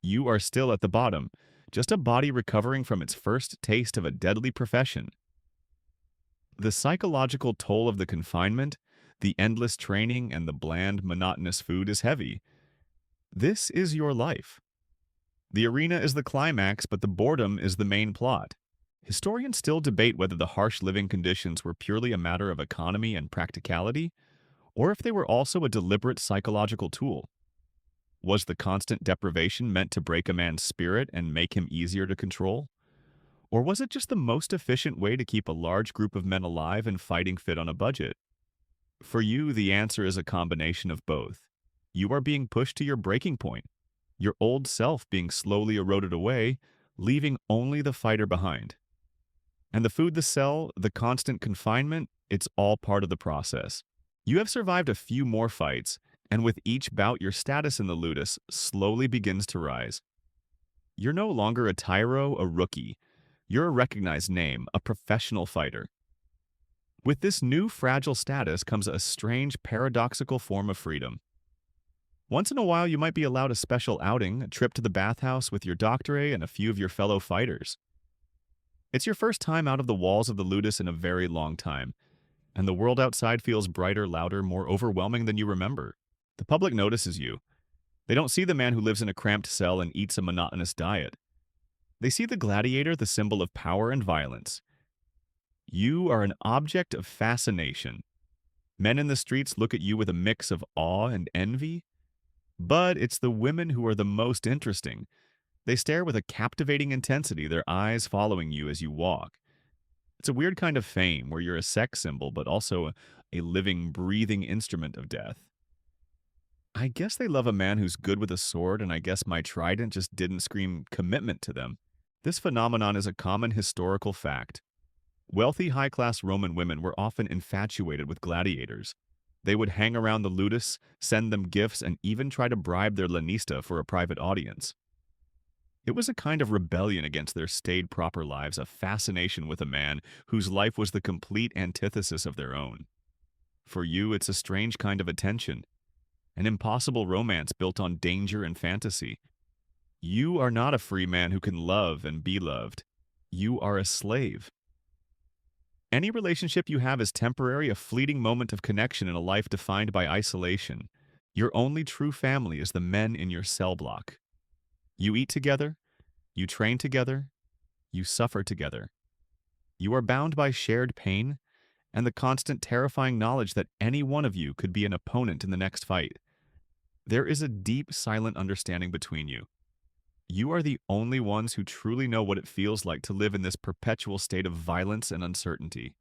You are still at the bottom, just a body recovering from its first taste of a deadly profession. The psychological toll of the confinement, the endless training, and the bland, monotonous food is heavy. This is your life. The arena is the climax, but the boredom is the main plot. Historians still debate whether the harsh living conditions were purely a matter of economy and practicality, or if they were also a deliberate psychological tool. Was the constant deprivation meant to break a man's spirit and make him easier to control? Or was it just the most efficient way to keep a large group of men alive and fighting fit on a budget? For you, the answer is a combination of both. You are being pushed to your breaking point, your old self being slowly eroded away, leaving only the fighter behind. And the food, the cell, the constant confinement, it's all part of the process. You have survived a few more fights, and with each bout your status in the ludus slowly begins to rise. You're no longer a tyro, a rookie. You're a recognized name, a professional fighter. With this new fragile status comes a strange, paradoxical form of freedom. Once in a while, you might be allowed a special outing, a trip to the bathhouse with your doctore and a few of your fellow fighters. It's your first time out of the walls of the ludus in a very long time, and the world outside feels brighter, louder, more overwhelming than you remember. The public notices you. They don't see the man who lives in a cramped cell and eats a monotonous diet. They see the gladiator, the symbol of power and violence. You are an object of fascination. Men in the streets look at you with a mix of awe and envy. But it's the women who are the most interesting. They stare with a captivating intensity, their eyes following you as you walk. It's a weird kind of fame where you're a sex symbol, but also a living, breathing instrument of death. I guess they love a man who's good with a sword, and I guess my trident just didn't scream commitment to them. This phenomenon is a common historical fact. Wealthy, high-class Roman women were often infatuated with gladiators. They would hang around the ludus, send them gifts, and even try to bribe their lanista for a private audience. It was a kind of rebellion against their staid, proper lives, a fascination with a man whose life was the complete antithesis of their own. For you, it's a strange kind of attention, an impossible romance built on danger and fantasy. You are not a free man who can love and be loved. You are a slave. Any relationship you have is temporary, a fleeting moment of connection in a life defined by isolation. Your only true family is the men in your cell block. You eat together, you train together, you suffer together. You are bound by shared pain and the constant terrifying knowledge that any one of you could be an opponent in the next fight. There is a deep, silent understanding between you. You are the only ones who truly know what it feels like to live in this perpetual state of violence and uncertainty.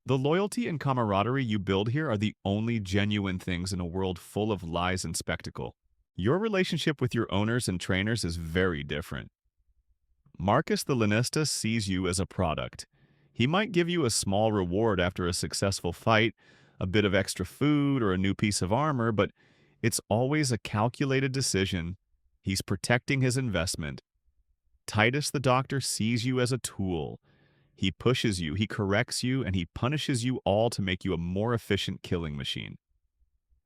The loyalty and camaraderie you build here are the only genuine things in a world full of lies and spectacle. Your relationship with your owners and trainers is very different. Marcus the Lanista sees you as a product. He might give you a small reward after a successful fight, a bit of extra food, or a new piece of armor, but it's always a calculated decision. He's protecting his investment. Titus the Doctor sees you as a tool. He pushes you, he corrects you, and he punishes you all to make you a more efficient killing machine.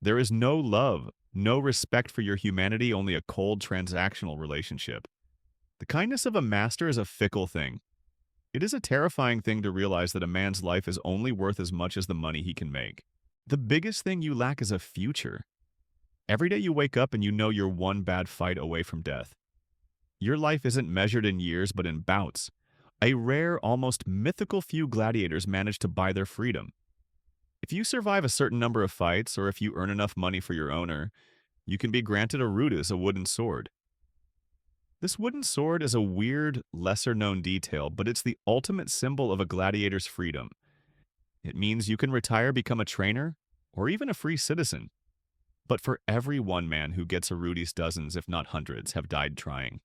There is no love, no respect for your humanity, only a cold transactional relationship. The kindness of a master is a fickle thing. It is a terrifying thing to realize that a man's life is only worth as much as the money he can make. The biggest thing you lack is a future. Every day you wake up and you know you're one bad fight away from death. Your life isn't measured in years but in bouts. A rare, almost mythical few gladiators manage to buy their freedom. If you survive a certain number of fights, or if you earn enough money for your owner, you can be granted a rudis, a wooden sword. This wooden sword is a weird, lesser-known detail, but it's the ultimate symbol of a gladiator's freedom. It means you can retire, become a trainer, or even a free citizen. But for every one man who gets a rudis, dozens, if not hundreds, have died trying.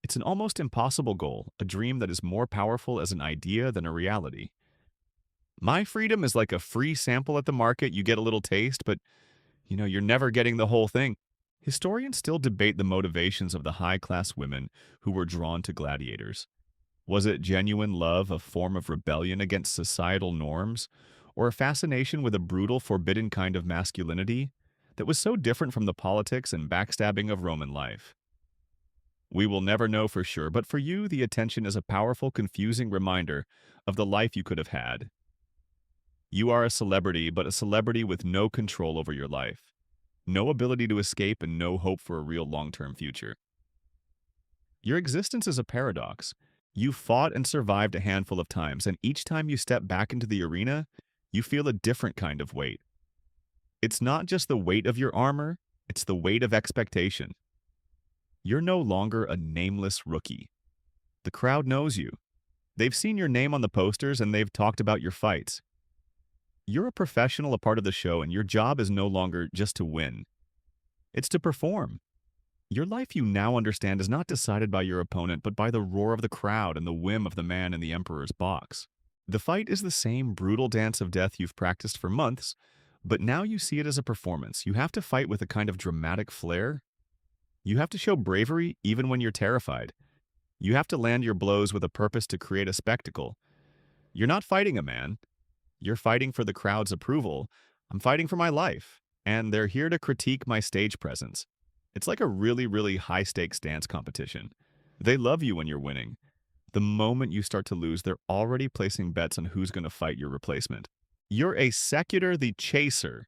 It's an almost impossible goal, a dream that is more powerful as an idea than a reality. My freedom is like a free sample at the market. You get a little taste, but you're never getting the whole thing. Historians still debate the motivations of the high-class women who were drawn to gladiators. Was it genuine love, a form of rebellion against societal norms, or a fascination with a brutal, forbidden kind of masculinity that was so different from the politics and backstabbing of Roman life? We will never know for sure, but for you, the attention is a powerful, confusing reminder of the life you could have had. You are a celebrity, but a celebrity with no control over your life, no ability to escape, and no hope for a real long-term future. Your existence is a paradox. You fought and survived a handful of times, and each time you step back into the arena, you feel a different kind of weight. It's not just the weight of your armor, it's the weight of expectation. You're no longer a nameless rookie. The crowd knows you. They've seen your name on the posters and they've talked about your fights. You're a professional, a part of the show, and your job is no longer just to win. It's to perform. Your life, you now understand, is not decided by your opponent, but by the roar of the crowd and the whim of the man in the emperor's box. The fight is the same brutal dance of death you've practiced for months, but now you see it as a performance. You have to fight with a kind of dramatic flair. You have to show bravery even when you're terrified. You have to land your blows with a purpose to create a spectacle. You're not fighting a man. You're fighting for the crowd's approval. I'm fighting for my life, and they're here to critique my stage presence. It's like a really, really high-stakes dance competition. They love you when you're winning. The moment you start to lose, they're already placing bets on who's going to fight your replacement. You're a secutor, the chaser,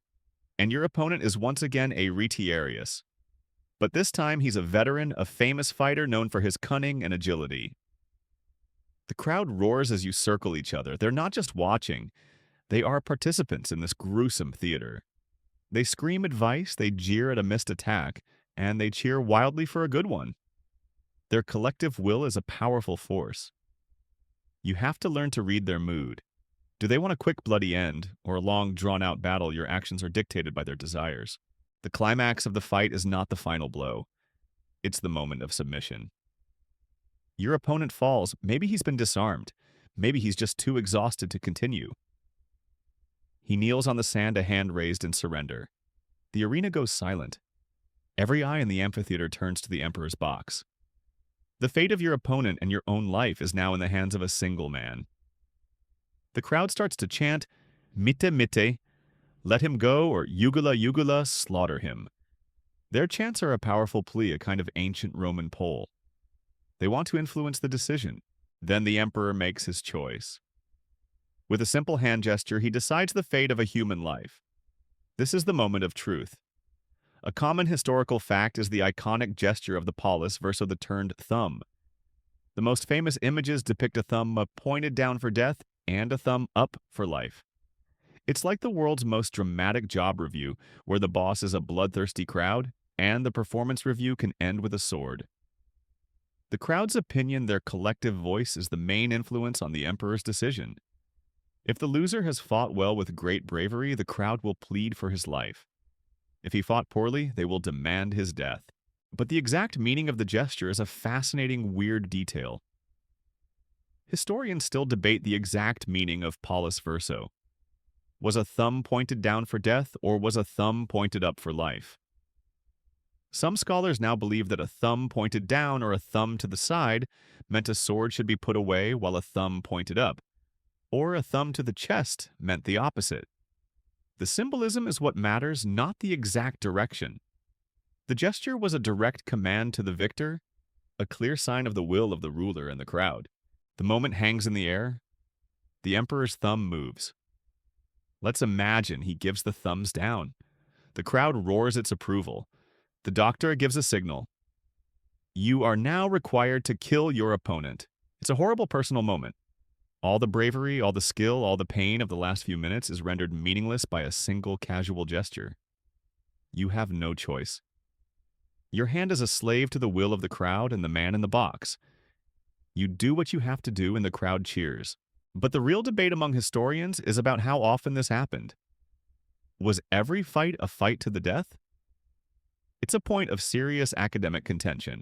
and your opponent is once again a retiarius. But this time, he's a veteran, a famous fighter known for his cunning and agility. The crowd roars as you circle each other. They're not just watching. They are participants in this gruesome theater. They scream advice, they jeer at a missed attack, and they cheer wildly for a good one. Their collective will is a powerful force. You have to learn to read their mood. Do they want a quick, bloody end, or a long, drawn-out battle? Your actions are dictated by their desires. The climax of the fight is not the final blow. It's the moment of submission. Your opponent falls. Maybe he's been disarmed. Maybe he's just too exhausted to continue. He kneels on the sand, a hand raised in surrender. The arena goes silent. Every eye in the amphitheater turns to the emperor's box. The fate of your opponent and your own life is now in the hands of a single man. The crowd starts to chant, "Mitte, mitte," "Let him go," or "Jugula, jugula," "Slaughter him." Their chants are a powerful plea, a kind of ancient Roman poll. They want to influence the decision. Then the emperor makes his choice. With a simple hand gesture, he decides the fate of a human life. This is the moment of truth. A common historical fact is the iconic gesture of the polis versus the turned thumb. The most famous images depict a thumb pointed down for death and a thumb up for life. It's like the world's most dramatic job review, where the boss is a bloodthirsty crowd, and the performance review can end with a sword. The crowd's opinion, their collective voice, is the main influence on the emperor's decision. If the loser has fought well with great bravery, the crowd will plead for his life. If he fought poorly, they will demand his death. But the exact meaning of the gesture is a fascinating, weird detail. Historians still debate the exact meaning of pollis verso. Was a thumb pointed down for death, or was a thumb pointed up for life? Some scholars now believe that a thumb pointed down or a thumb to the side meant a sword should be put away while a thumb pointed up, or a thumb to the chest meant the opposite. The symbolism is what matters, not the exact direction. The gesture was a direct command to the victor, a clear sign of the will of the ruler and the crowd. The moment hangs in the air, the emperor's thumb moves. Let's imagine he gives the thumbs down. The crowd roars its approval. The doctor gives a signal. You are now required to kill your opponent. It's a horrible personal moment. All the bravery, all the skill, all the pain of the last few minutes is rendered meaningless by a single casual gesture. You have no choice. Your hand is a slave to the will of the crowd and the man in the box. You do what you have to do and the crowd cheers. But the real debate among historians is about how often this happened. Was every fight a fight to the death? It's a point of serious academic contention.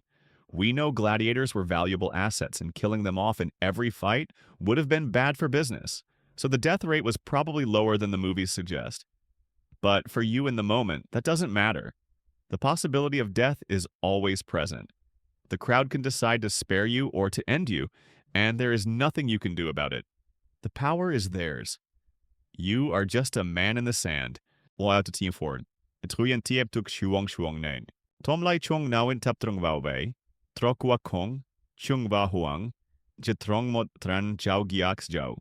We know gladiators were valuable assets, and killing them off in every fight would have been bad for business, so the death rate was probably lower than the movies suggest. But for you in the moment, that doesn't matter. The possibility of death is always present. The crowd can decide to spare you or to end you, and there is nothing you can do about it. The power is theirs. You are just a man in the sand. Loyal to Team Ford. Truyen tiep tuk shuong nain. Tom lai chung nawin tap trung vào bể. Trokwa kong, chung va huang. Jitrong mot tran jiao giax jiao.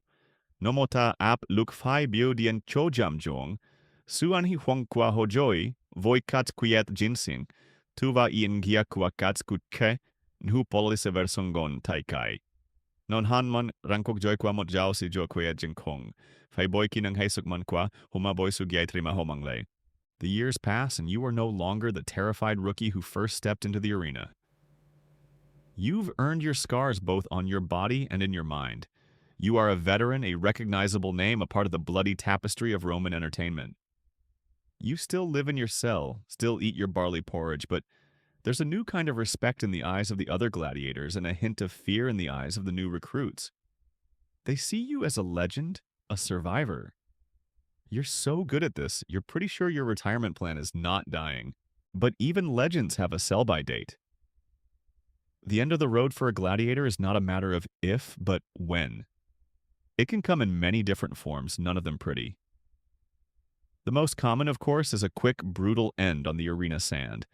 Nomota ap luk phai biu dien cho jam jong. Suan hi huang qua ho joi, voi kat quiet jinsing. Tuva ien gia qua kats kut ke, nhu polis versongon tai kai. Non hanman rangkok joy qua mot jiao si jo quiet jin kong. Fai boy kinang hai suk man qua, huma boy su giai trima homang lei. The years pass and you are no longer the terrified rookie who first stepped into the arena. You've earned your scars both on your body and in your mind. You are a veteran, a recognizable name, a part of the bloody tapestry of Roman entertainment. You still live in your cell, still eat your barley porridge, but there's a new kind of respect in the eyes of the other gladiators and a hint of fear in the eyes of the new recruits. They see you as a legend, a survivor. You're so good at this, you're pretty sure your retirement plan is not dying. But even legends have a sell-by date. The end of the road for a gladiator is not a matter of if, but when. It can come in many different forms, none of them pretty. The most common, of course, is a quick, brutal end on the arena sand.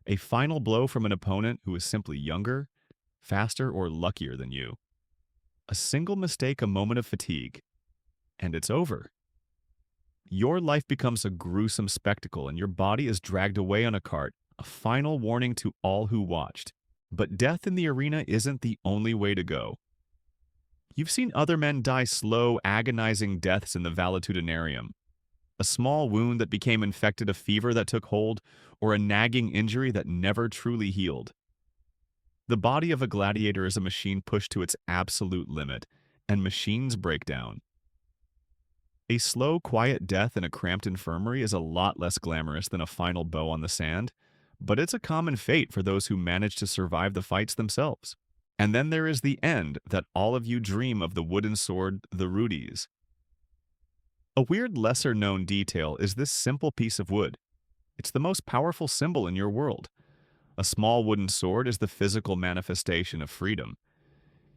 A final blow from an opponent who is simply younger, faster, or luckier than you. A single mistake, a moment of fatigue, and it's over. Your life becomes a gruesome spectacle and your body is dragged away on a cart, a final warning to all who watched. But death in the arena isn't the only way to go. You've seen other men die slow, agonizing deaths in the valetudinarium. A small wound that became infected, a fever that took hold, or a nagging injury that never truly healed. The body of a gladiator is a machine pushed to its absolute limit, and machines break down. A slow, quiet death in a cramped infirmary is a lot less glamorous than a final bow on the sand, but it's a common fate for those who manage to survive the fights themselves. And then there is the end that all of you dream of, the wooden sword, the rudis. A weird lesser-known detail is this simple piece of wood. It's the most powerful symbol in your world. A small wooden sword is the physical manifestation of freedom.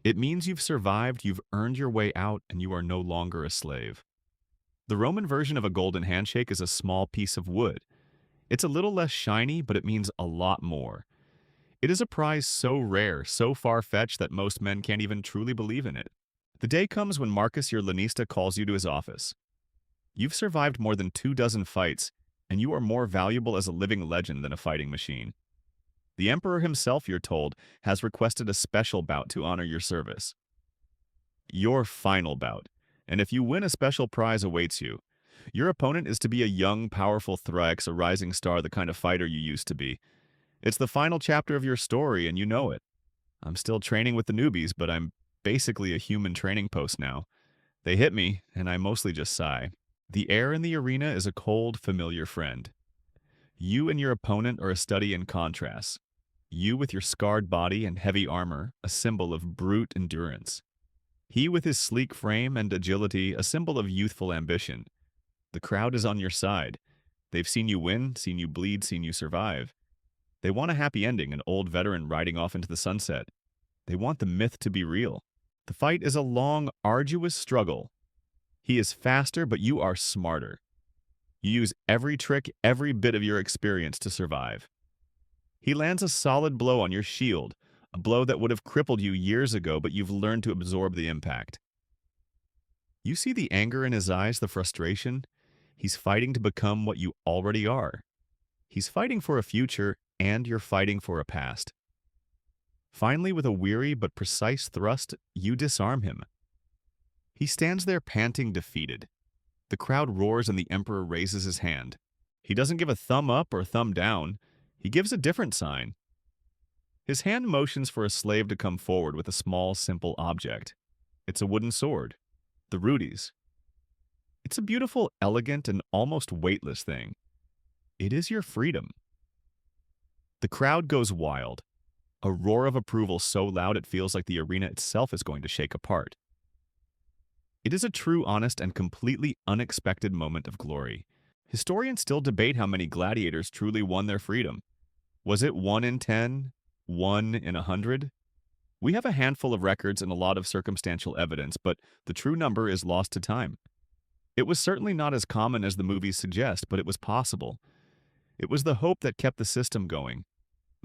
It means you've survived, you've earned your way out, and you are no longer a slave. The Roman version of a golden handshake is a small piece of wood. It's a little less shiny, but it means a lot more. It is a prize so rare, so far-fetched that most men can't even truly believe in it. The day comes when Marcus, your lanista, calls you to his office. You've survived more than 24 fights, and you are more valuable as a living legend than a fighting machine. The emperor himself, you're told, has requested a special bout to honor your service. Your final bout. And if you win, a special prize awaits you. Your opponent is to be a young, powerful Thrax, a rising star, the kind of fighter you used to be. It's the final chapter of your story, and you know it. I'm still training with the newbies, but I'm basically a human training post now. They hit me, and I mostly just sigh. The air in the arena is a cold, familiar friend. You and your opponent are a study in contrasts. You with your scarred body and heavy armor, a symbol of brute endurance. He with his sleek frame and agility, a symbol of youthful ambition. The crowd is on your side. They've seen you win, seen you bleed, seen you survive. They want a happy ending, an old veteran riding off into the sunset. They want the myth to be real. The fight is a long, arduous struggle. He is faster, but you are smarter. You use every trick, every bit of your experience to survive. He lands a solid blow on your shield, a blow that would have crippled you years ago, but you've learned to absorb the impact. You see the anger in his eyes, the frustration. He's fighting to become what you already are. He's fighting for a future, and you're fighting for a past. Finally, with a weary but precise thrust, you disarm him. He stands there panting, defeated. The crowd roars and the Emperor raises his hand. He doesn't give a thumb up or thumb down. He gives a different sign. His hand motions for a slave to come forward with a small, simple object. It's a wooden sword. The rudies. It's a beautiful, elegant, and almost weightless thing. It is your freedom. The crowd goes wild. A roar of approval so loud it feels like the arena itself is going to shake apart. It is a true, honest, and completely unexpected moment of glory. Historians still debate how many gladiators truly won their freedom. Was it 1 in 10? 1 in 100? We have a handful of records and a lot of circumstantial evidence, but the true number is lost to time. It was certainly not as common as the movies suggest, but it was possible. It was the hope that kept the system going,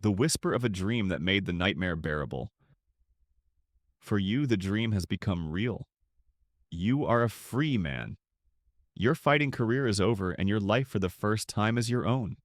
the whisper of a dream that made the nightmare bearable. For you, the dream has become real. You are a free man. Your fighting career is over, and your life for the first time is your own.